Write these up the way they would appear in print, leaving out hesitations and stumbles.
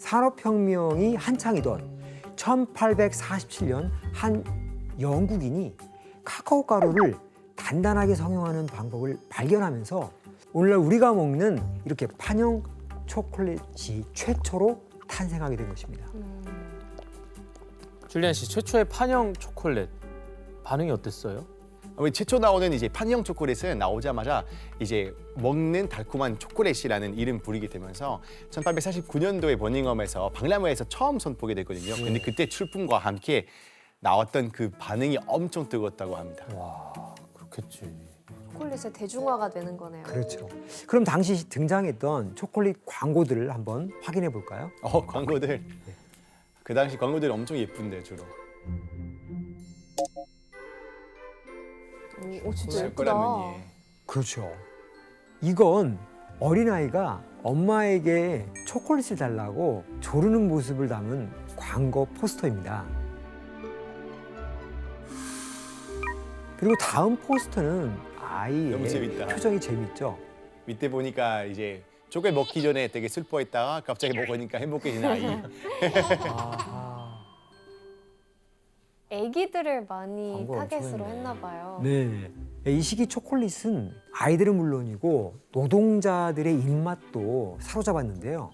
산업혁명이 한창이던 1847년 한 영국인이 카카오 가루를 단단하게 성형하는 방법을 발견하면서 오늘날 우리가 먹는 이렇게 판형 초콜릿이 최초로 탄생하게 된 것입니다. 줄리안 씨, 최초의 판형 초콜릿 반응이 어땠어요? 최초 나오는 이제 판형 초콜릿은 나오자마자 이제 먹는 달콤한 초콜릿이라는 이름 부르게 되면서 1849년도에 버밍엄에서 박람회에서 처음 선보게 됐거든요. 근데 그때 출품과 함께 나왔던 그 반응이 엄청 뜨거웠다고 합니다. 와, 그렇겠지. 초콜릿의 대중화가 되는 거네요. 그렇죠. 그럼 당시 등장했던 초콜릿 광고들을 한번 확인해 볼까요? 광고들. 그 당시 광고들 엄청 예쁜데 주로. 오, 진짜 살 예쁘다. 거라면 예. 그렇죠. 이건 어린아이가 엄마에게 초콜릿을 달라고 조르는 모습을 담은 광고 포스터입니다. 그리고 다음 포스터는 아이의 너무 재밌다. 표정이 재밌죠. 밑에 보니까 이제 초콜릿 먹기 전에 되게 슬퍼했다가 갑자기 먹으니까 행복해지는 아이. 아기들을 많이 광고 타겟으로 엄청 했네. 했나 봐요. 네. 이 시기 초콜릿은 아이들은 물론이고 노동자들의 입맛도 사로잡았는데요.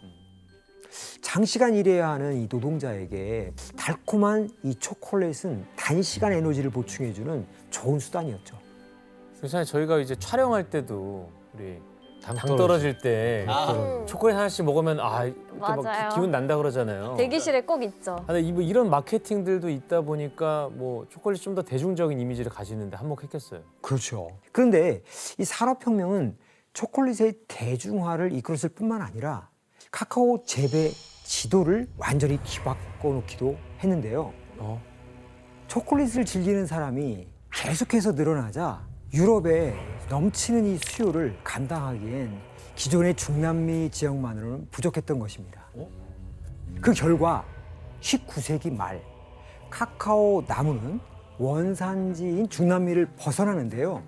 장시간 일해야 하는 이 노동자에게 달콤한 이 초콜릿은 단시간 에너지를 보충해주는 좋은 수단이었죠. 예전에 저희가 이제 촬영할 때도 우리 당 당 떨어질 때 아. 초콜릿 하나씩 먹으면 이렇게 막 맞아요. 기운 난다 그러잖아요. 대기실에 꼭 있죠. 근데 뭐 이런 마케팅들도 있다 보니까 뭐 초콜릿 좀 더 대중적인 이미지를 가지는데 한몫했겠어요. 그렇죠. 그런데 이 산업혁명은 초콜릿의 대중화를 이끌었을 뿐만 아니라 카카오 재배 지도를 완전히 뒤바꿔 놓기도 했는데요. 초콜릿을 즐기는 사람이 계속해서 늘어나자 유럽에 넘치는 이 수요를 감당하기엔 기존의 중남미 지역만으로는 부족했던 것입니다. 그 결과 19세기 말 카카오 나무는 원산지인 중남미를 벗어나는데요.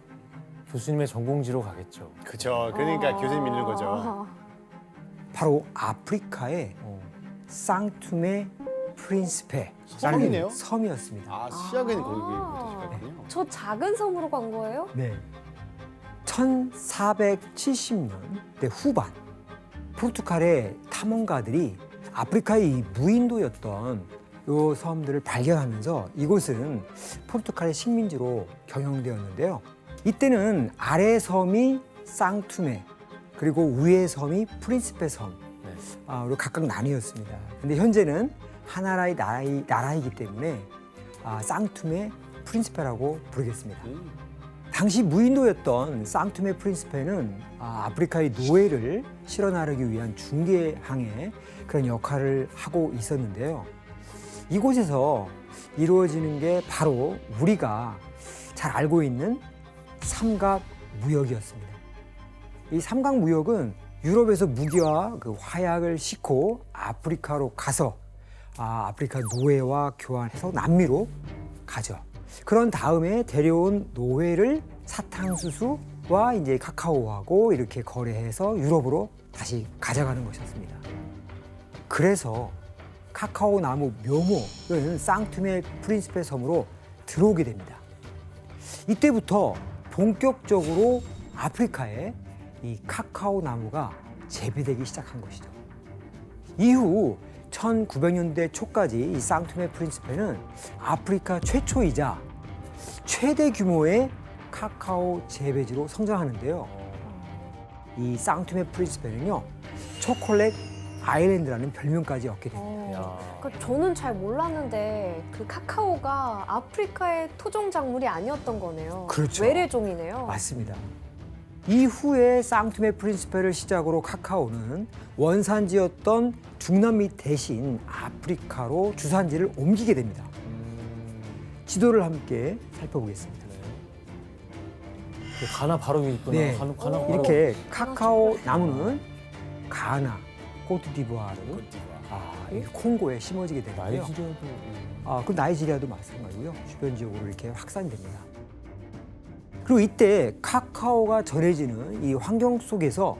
교수님의 전공지로 가겠죠. 그죠. 그러니까 교수님 믿는 거죠. 바로 아프리카의 상투메 프린스페 섬이네요? 섬이었습니다. 시작은 거기부터 시작했군요. 저 작은 섬으로 간 거예요? 네. 1470년대 후반 포르투갈의 탐험가들이 아프리카의 이 무인도였던 이 섬들을 발견하면서 이곳은 포르투갈의 식민지로 경영되었는데요. 이때는 아래 섬이 상투메 그리고 위의 섬이 프린시페 섬 로 각각 나뉘었습니다. 근데 현재는 하나의 나라이기 때문에 상투메 프린시페라고 부르겠습니다. 당시 무인도였던 상투메 프린시페는 아프리카의 노예를 실어 나르기 위한 중개항의 그런 역할을 하고 있었는데요. 이곳에서 이루어지는 게 바로 우리가 잘 알고 있는 삼각 무역이었습니다. 이 삼각 무역은 유럽에서 무기와 그 화약을 싣고 아프리카로 가서 아프리카 노예와 교환해서 남미로 가죠. 그런 다음에 데려온 노예를 사탕수수와 이제 카카오하고 이렇게 거래해서 유럽으로 다시 가져가는 것이었습니다. 그래서 카카오 나무 묘목은 상투메 프린시페 섬으로 들어오게 됩니다. 이때부터 본격적으로 아프리카에 이 카카오 나무가 재배되기 시작한 것이죠. 이후 1900년대 초까지 이 상투메 프린시페는 아프리카 최초이자 최대 규모의 카카오 재배지로 성장하는데요. 이 상투메 프린시페는요, 초콜릿 아일랜드라는 별명까지 얻게 됩니다. 그러니까 저는 잘 몰랐는데 그 카카오가 아프리카의 토종 작물이 아니었던 거네요. 그렇죠. 외래종이네요. 맞습니다. 이후에 상투메 프린시페를 시작으로 카카오는 원산지였던 중남미 대신 아프리카로 주산지를 옮기게 됩니다. 지도를 함께 살펴보겠습니다. 가나 바로 위에 있구나. 네. 가나 바로 이렇게 카카오 나무는 가나, 코트디부아르, 이 콩고에 심어지게 되는데요. 나이지리아도 그 나이지리아도 마찬가지고요. 주변 지역으로 이렇게 확산이 됩니다. 그리고 이때 카카오가 전해지는 이 환경 속에서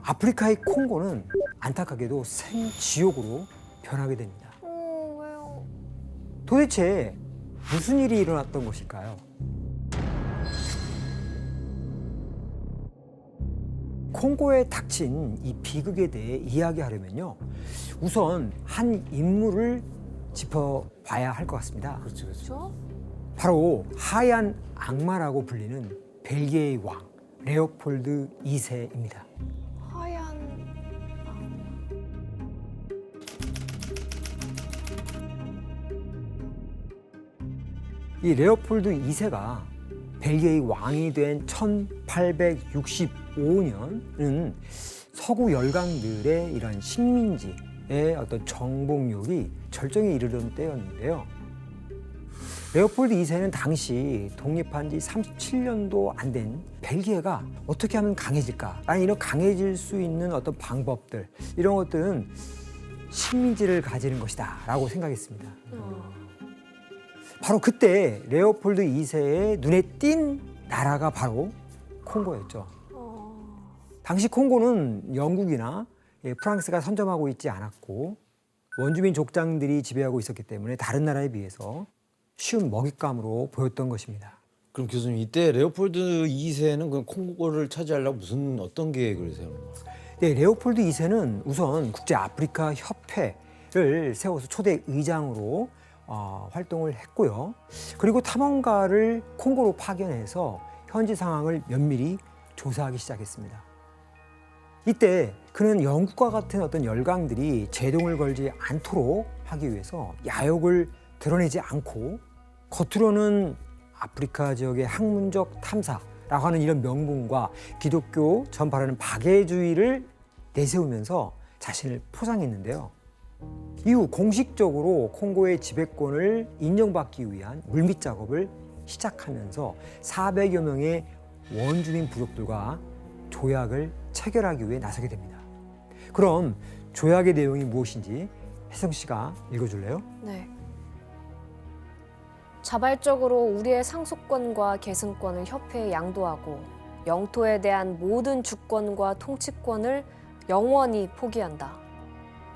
아프리카의 콩고는 안타깝게도 생지옥으로 변하게 됩니다. 왜요? 도대체 무슨 일이 일어났던 것일까요? 콩고에 닥친 이 비극에 대해 이야기하려면요, 우선 한 인물을 짚어봐야 할 것 같습니다. 그렇지, 그렇지. 그렇죠? 바로 하얀 악마라고 불리는 벨기에의 왕 레오폴드 2세입니다. 하얀 이 레오폴드 2세가 벨기에의 왕이 된 1865년은 서구 열강들의 이런 식민지의 어떤 정복력이 절정에 이르던 때였는데요. 레오폴드 2세는 당시 독립한 지 37년도 안 된 벨기에가 어떻게 하면 강해질까? 아니, 이런 강해질 수 있는 어떤 방법들, 이런 것들은 식민지를 가지는 것이다 라고 생각했습니다. 바로 그때 레오폴드 2세의 눈에 띈 나라가 바로 콩고였죠. 당시 콩고는 영국이나 프랑스가 선점하고 있지 않았고 원주민 족장들이 지배하고 있었기 때문에 다른 나라에 비해서 쉬운 먹잇감으로 보였던 것입니다. 그럼 교수님, 이때 레오폴드 2세는 그 콩고를 차지하려고 어떤 계획을 세우는 거예요? 네, 레오폴드 2세는 우선 국제 아프리카 협회를 세워서 초대 의장으로 활동을 했고요. 그리고 탐험가를 콩고로 파견해서 현지 상황을 면밀히 조사하기 시작했습니다. 이때 그는 영국과 같은 어떤 열강들이 제동을 걸지 않도록 하기 위해서 야욕을 드러내지 않고 겉으로는 아프리카 지역의 학문적 탐사라고 하는 이런 명분과 기독교 전파라는 박애주의를 내세우면서 자신을 포장했는데요. 이후 공식적으로 콩고의 지배권을 인정받기 위한 물밑 작업을 시작하면서 400여 명의 원주민 부족들과 조약을 체결하기 위해 나서게 됩니다. 그럼 조약의 내용이 무엇인지 혜성 씨가 읽어줄래요? 네. 자발적으로 우리의 상속권과 계승권을 협회에 양도하고 영토에 대한 모든 주권과 통치권을 영원히 포기한다.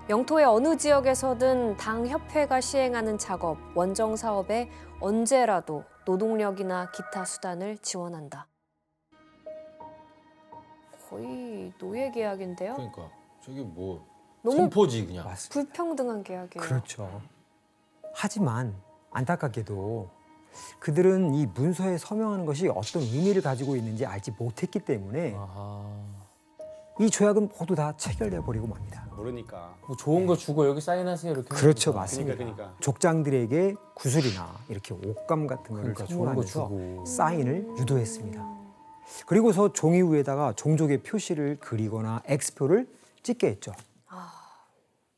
영토의 어느 지역에서든 당 협회가 시행하는 작업, 원정 사업에 언제라도 노동력이나 기타 수단을 지원한다. 거의 노예 계약인데요. 그러니까 저게 뭐 너무 선포지 그냥. 맞습니다. 불평등한 계약이에요. 그렇죠. 하지만 안타깝게도 그들은 이 문서에 서명하는 것이 어떤 의미를 가지고 있는지 알지 못했기 때문에 아하. 이 조약은 모두 다 체결돼 버리고 맙니다. 모르니까. 뭐 좋은 거 주고 여기 사인하세요 이렇게. 그렇죠, 하는 거구나. 맞습니다. 그러니까. 족장들에게 구슬이나 이렇게 옷감 같은 거를 그러니까 좋은 거 선물하면서 주고. 사인을 유도했습니다. 그리고서 종이 위에다가 종족의 표시를 그리거나 X표를 찍게 했죠.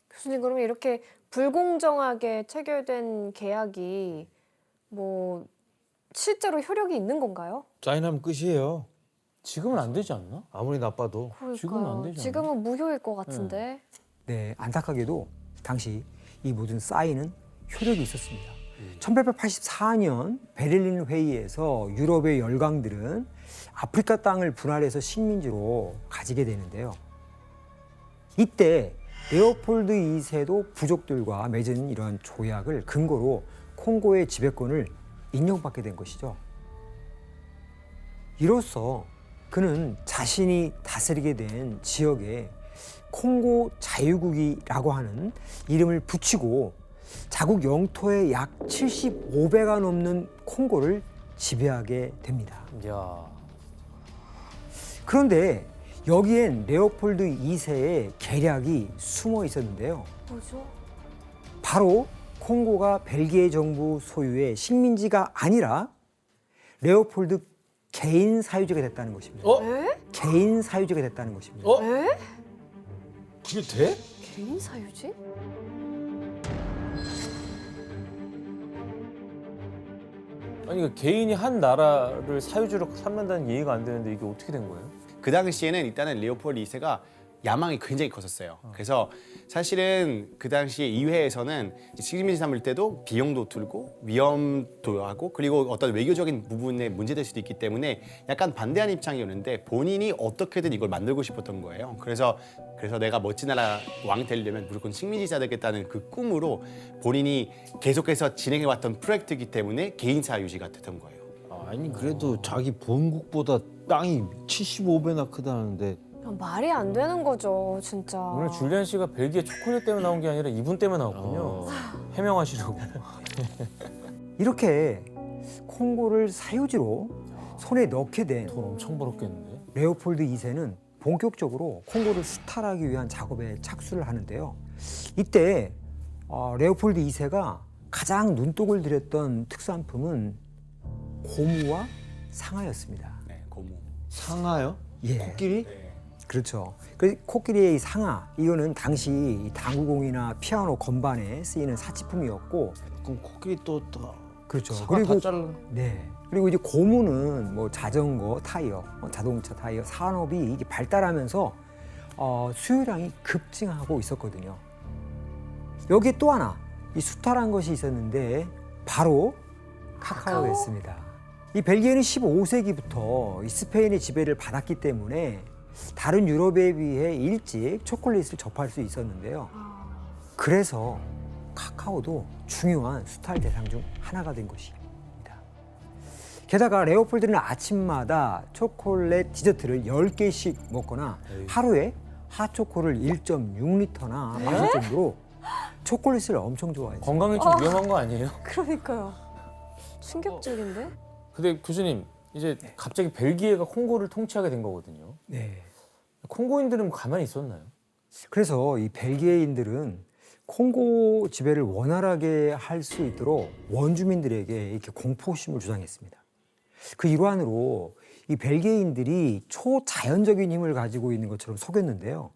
교수님, 그러면 이렇게 불공정하게 체결된 계약이 뭐 실제로 효력이 있는 건가요? 사인하면 끝이에요. 지금은 안 되지 않나? 아무리 나빠도. 지금은 안 되지 않나? 지금은 무효일 것 같은데. 네, 안타깝게도 당시 이 모든 사인은 효력이 있었습니다. 1884년 베를린 회의에서 유럽의 열강들은 아프리카 땅을 분할해서 식민지로 가지게 되는데요. 이때 레오폴드 2세도 부족들과 맺은 이러한 조약을 근거로 콩고의 지배권을 인정받게 된 것이죠. 이로써 그는 자신이 다스리게 된 지역에 콩고 자유국이라고 하는 이름을 붙이고 자국 영토의 약 75배가 넘는 콩고를 지배하게 됩니다. 야. 그런데 여기엔 레오폴드 2세의 계략이 숨어 있었는데요. 뭐죠? 바로 콩고가 벨기에 정부 소유의 식민지가 아니라 레오폴드 개인 사유지가 됐다는 것입니다. 에? 개인 사유지가 됐다는 것입니다. 에? 그게 돼? 개인 사유지? 아니 그 개인이 한 나라를 사유지로 삼는다는 이해가 안 되는데 이게 어떻게 된 거예요? 그 당시에는 일단은 레오폴드 2세가 야망이 굉장히 컸었어요. 그래서 사실은 그 당시에 이회에서는 식민지 삼을 때도 비용도 들고 위험도 하고 그리고 어떤 외교적인 부분에 문제될 수도 있기 때문에 약간 반대하는 입장이었는데 본인이 어떻게든 이걸 만들고 싶었던 거예요. 그래서 내가 멋진 나라 왕 되려면 무조건 식민지사 되겠다는 그 꿈으로 본인이 계속해서 진행해왔던 프로젝트이기 때문에 개인사 유지가 됐던 거예요. 아니 그래도 자기 본국보다 땅이 75배나 크다는데 말이 안 되는 거죠, 진짜. 오늘 줄리안 씨가 벨기에 초콜릿 때문에 나온 게 아니라 이분 때문에 나왔군요. 해명하시려고. 이렇게 콩고를 사유지로 손에 넣게 된 돈 엄청 벌었겠는데. 레오폴드 2세는 본격적으로 콩고를 수탈하기 위한 작업에 착수를 하는데요. 이때 레오폴드 2세가 가장 눈독을 들였던 특산품은 고무와 상아였습니다. 네, 고무. 상하요? 예. 코끼리? 그렇죠. 그 코끼리의 이 상아 이거는 당시 이 당구공이나 피아노 건반에 쓰이는 사치품이었고, 그럼 코끼리 또 그렇죠. 사과 그리고 다 잘라. 네. 그리고 이제 고무는 뭐 자전거 타이어, 자동차 타이어 산업이 이게 발달하면서 수요량이 급증하고 있었거든요. 여기에 또 하나 이 수탈한 것이 있었는데 바로 카카오였습니다. 이 벨기에는 15세기부터 이 스페인의 지배를 받았기 때문에 다른 유럽에 비해 일찍 초콜릿을 접할 수 있었는데요. 그래서 카카오도 중요한 수탈 대상 중 하나가 된 것입니다. 게다가 레오폴드는 아침마다 초콜릿 디저트를 10개씩 먹거나 하루에 핫초코를 1.6리터나 마실 정도로 초콜릿을 엄청 좋아했어요. 건강에 좀 위험한 거 아니에요? 그러니까요. 충격적인데? 근데 교수님 이제 갑자기 벨기에가 콩고를 통치하게 된 거거든요. 네. 콩고인들은 가만히 있었나요? 그래서 이 벨기에인들은 콩고 지배를 원활하게 할 수 있도록 원주민들에게 이렇게 공포심을 주장했습니다. 그 일환으로 이 벨기에인들이 초자연적인 힘을 가지고 있는 것처럼 속였는데요.